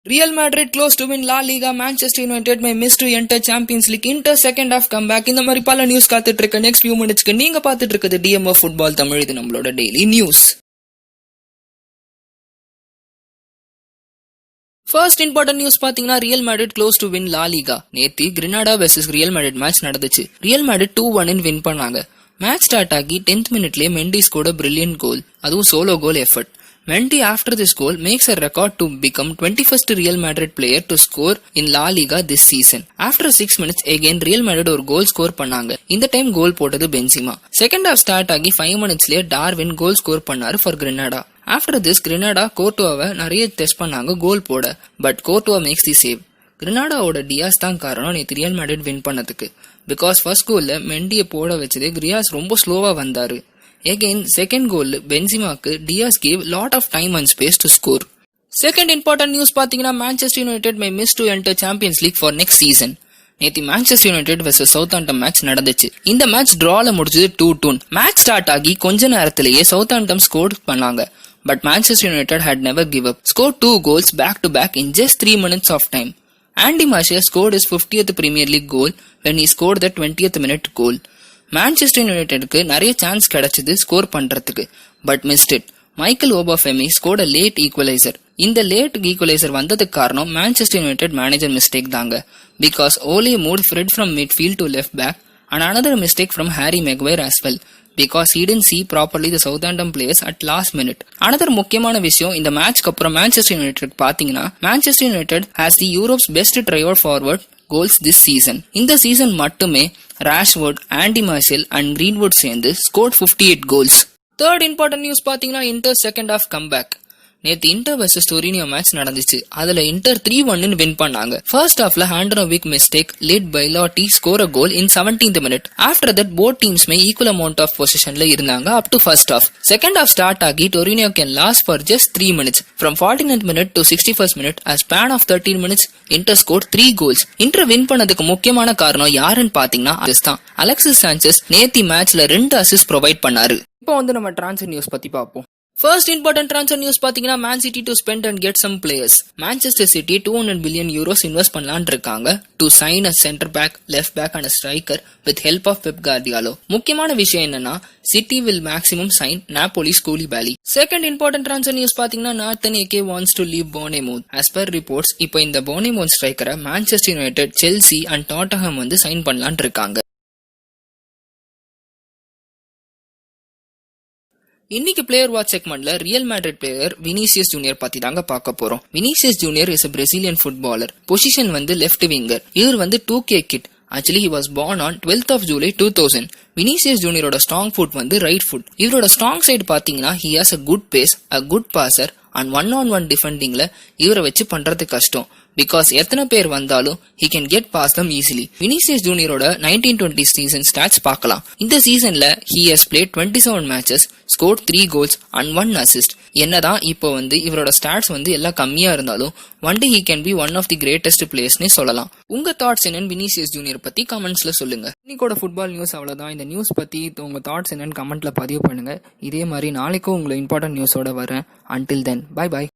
Real Madrid close to win La Liga. Manchester United may miss to enter Champions League. Inter second half comeback. இந்த மாதிரி பல news காத்துட்டு இருக்க next few மினிட்ஸ்க்கு நீங்க பாத்துட்டு இருக்கிறது டிஎம்எஃப் ஃபுட்பால் தமிழ். இது நம்மளோட daily news. First important news பாத்தீங்கன்னா Real Madrid close to win La Liga. நேத்தி Granada versus Real Madrid match நடந்துச்சு. ரியல் மேட்ரிட் 2-1 வின் பண்ணாங்க. மேட்ச் ஸ்டார்ட் ஆகி 10th மினிட்லயே Mendy scored a brilliant goal. அதுவும் solo goal effort. Mendy after this goal makes a record to become 21st Real Madrid player to score in La Liga this season. After 6 minutes again Real Madrid ஒரு goal score பண்ணாங்க. இந்த time கோல் போட்டது Benzema. Second half start ஆகி 5 மினிட்ஸ்லயே Darwin goal score பண்ணாரு for Granada. After this Granada கோர்ட்டுவாவை நிறைய test பண்ணாங்க கோல் போட. But Courtois makes the save. கிரினாடாவோட டியாஸ் தான் காரணம் நேற்று ரியல் மேட்ரிட் வின் பண்ணதுக்கு. பிகாஸ் ஃபர்ஸ்ட் கோல்ல மெண்டியை போட வச்சது கிரியாஸ் ரொம்ப ஸ்லோவா வந்தாரு. Again, second goal, பென்சிமாக்கு Diaz gave lot of time and space to score. Second important news பாத்தீங்கன்னா Manchester United may miss to enter Champions League for next season. நேத்தி Manchester United vs Southampton match நடந்துச்சு. இந்த match டிரால முடிஞ்சது 2-2. Match start ஆகி கொஞ்ச நேரத்திலேயே Southampton score பண்ணாங்க. But Manchester United had never give up. Scored 2 goals back to back in just 3 minutes of time. Andy Martial scored his 50th Premier League goal when he scored the 20th minute goal. Manchester யுனைடெடுக்கு நிறைய chance கிடைச்சது score பண்றதுக்கு. But missed it. Michael Obafemi scored a late equaliser. இந்த late equaliser வந்ததுக்கு காரணம் Manchester United manager mistake தாங்க. Because Ole move Fred from midfield to left back and another mistake from Harry Maguire as well. Because he didn't see properly the Southampton players at last minute. Another முக்கியமான விஷயம் இந்த மேட்ச்க்கு அப்புறம் Manchester United பாத்தீங்கன்னா Manchester United has the Europe's best driver forward goals this season. இந்த season மட்டுமே Rashford, Anthony Martial and Greenwood சேர்ந்து scored 58 goals. Third important news பாத்தீங்கன்னா Inter second half comeback. நேத்து இன்டர் வெர்சஸ் டொரினியோ மேட்ச் நடந்துச்சு. அதுல Inter 3-1 win பண்ணாங்க. First ஹாஃப்ல Handanovic mistake led by Lautaro score a goal in 17th minute. After that both டீம்ஸ்மே equal amount of பொசிஷன்ல இருந்தாங்க up to first half. Second half start ஆகி Torino can last for just 3 minutes. From 49th minute to 61st minute, a span of 13 minutes, inter scored 3 goals. Inter win பண்ணதுக்கு முக்கியமான காரணம் யாருன்னு பாத்தீங்கன்னா அதுதான் Alexis சாnchez நேத்தி மேட்ச்ல 2 அசிஸ்ட் ப்ரொவைட் பண்ணாரு. இப்போ நம்ம டிரான்ஸ்ஃபர் நியூஸ் பத்தி பார்ப்போம். First important transfer news பாத்தீங்கன்னா Man City to spend and get some players. Manchester City 200 billion euros invest பண்ணலாம்னு இருக்காங்க to sign a center back, left back and a striker with help of Pep Guardiola. முக்கியமான விஷயம் என்னன்னா City will maximum sign Napoli's Koulibaly. Second important transfer news பாத்தீங்கன்னா Nathan Ake wants to leave Bournemouth. As per reports இப்போ இந்த Bournemouth ஸ்ட்ரைக்கரை Manchester United, Chelsea and Tottenham வந்து sign பண்ணலாம்னு இருக்காங்க. இன்னைக்கு பிளேயர் வாட்ச் செக்மெண்ட்ல Real Madrid player Vinicius Junior பத்தி தாங்க பார்க்க போறோம். Vinicius Junior is a Brazilian footballer. Position வந்து லெஃப்ட் விங்கர். இவர் வந்து 2K kid. Actually he was born on 12th of July 2000. Vinicius ஜூனியரோட ஸ்ட்ராங் ஃபுட் வந்து ரைட் ஃபுட். இவரோட ஸ்ட்ராங் சைடு பாத்தீங்கன்னா he has a good pace, a good passer and 1-on-1 டிஃபெண்டிங்ல இவரை வச்சு பண்றது கஷ்டம். பிகாஸ் எத்தனை பேர் வந்தாலும் he can get past them easily. Vinicius ஜூனியரோட 1920 சீசன் ஸ்டாட்ஸ் பார்க்கலாம். இந்த சீசன்ல he has played 27 matches, scored 3 goals and 1 assist. என்னதான் இப்போ வந்து இவரோட ஸ்டாட்ஸ் வந்து எல்லாம் கம்மியா இருந்தாலும் one day he can be one of the greatest players-னே சொல்லலாம். உங்க தாட்ஸ் என்னன்னு வினிசியஸ் ஜூனியர் பத்தி கமெண்ட்ஸ்ல சொல்லுங்க. இன்னைக்கோட ஃபுட்பால் நியூஸ் அவ்வளவுதான். இந்த நியூஸ் பத்தி உங்க தாட்ஸ் என்னன்னு கமெண்ட்ல பதிவு பண்ணுங்க. இதே மாதிரி நாளைக்கும் உங்களை இம்பார்ட்டன்ட் நியூஸோட வரேன். Until then, bye bye.